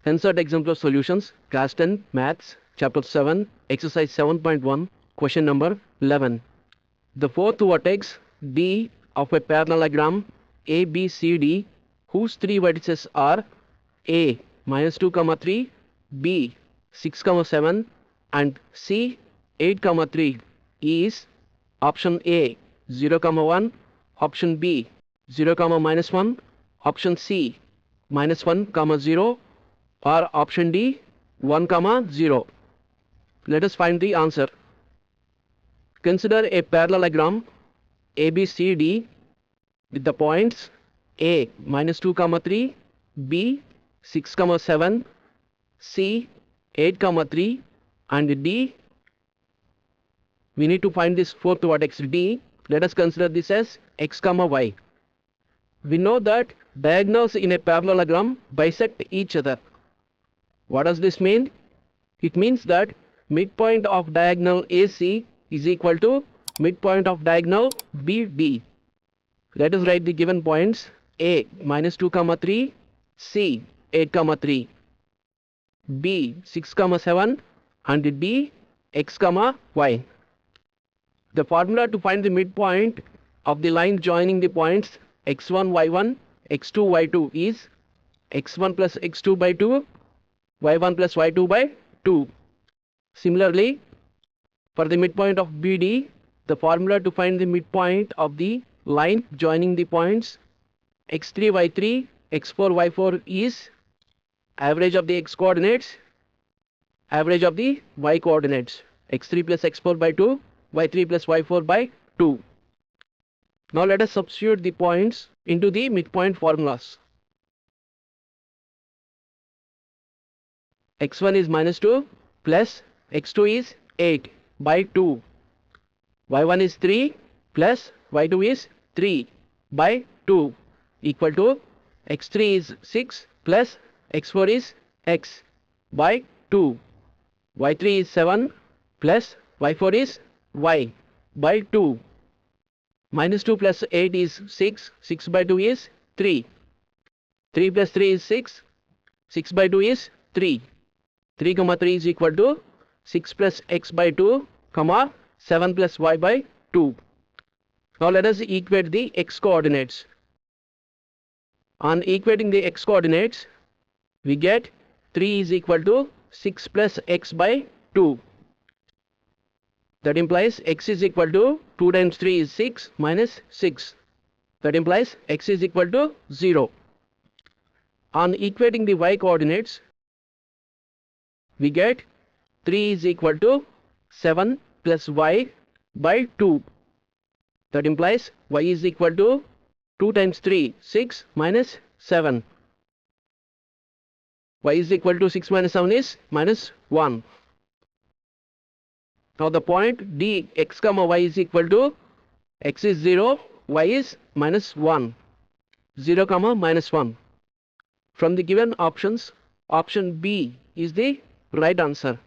NCERT Exemplar Solutions, Class 10, Maths, Chapter 7, Exercise 7.1, Question number 11. The fourth vertex D of a parallelogram ABCD, whose three vertices are A minus 2, 3, B 6, 7, and C 8, 3, is option A 0, 1, option B 0, minus 1, option C minus 1, 0, or option D 1, 0. Let us find the answer. Consider a parallelogram ABCD with the points A minus 2, 3, B 6, 7, C 8, 3, and D. We need to find this fourth vertex D. Let us consider this as x, y. We know that diagonals in a parallelogram bisect each other. What does this mean? It means that midpoint of diagonal AC is equal to midpoint of diagonal BD. Let us write the given points A minus 2, 3, C 8, 3, B 6, 7, and D x, y. The formula to find the midpoint of the line joining the points x1, y1, x2, y2 is x1 plus x2 by 2, y1 plus y2 by 2. Similarly, for the midpoint of BD, the formula to find the midpoint of the line joining the points x3, y3, x4, y4 is average of the x coordinates, average of the y coordinates, x3 plus x4 by 2, y3 plus y4 by 2. Now let us substitute the points into the midpoint formulas. x1 is minus 2 plus x2 is 8 by 2. y1 is 3 plus y2 is 3 by 2 equal to x3 is 6 plus x4 is x by 2. y3 is 7 plus y4 is y by 2. Minus 2 plus 8 is 6. 6 by 2 is 3. 3 plus 3 is 6. 6 by 2 is 3. 3, 3 is equal to 6 plus x by 2, 7 plus y by 2. Now let us equate the x coordinates. On equating the x coordinates, we get 3 is equal to 6 plus x by 2. That implies x is equal to 2 times 3 is 6 minus 6. That implies x is equal to 0. On equating the y coordinates, we get 3 is equal to 7 plus y by 2. That implies y is equal to 2 times 3, 6 minus 7. Y is equal to 6 minus 7 is minus 1. Now the point D x, y is equal to x is 0, y is minus 1. 0, minus 1. From the given options, option B is the right answer.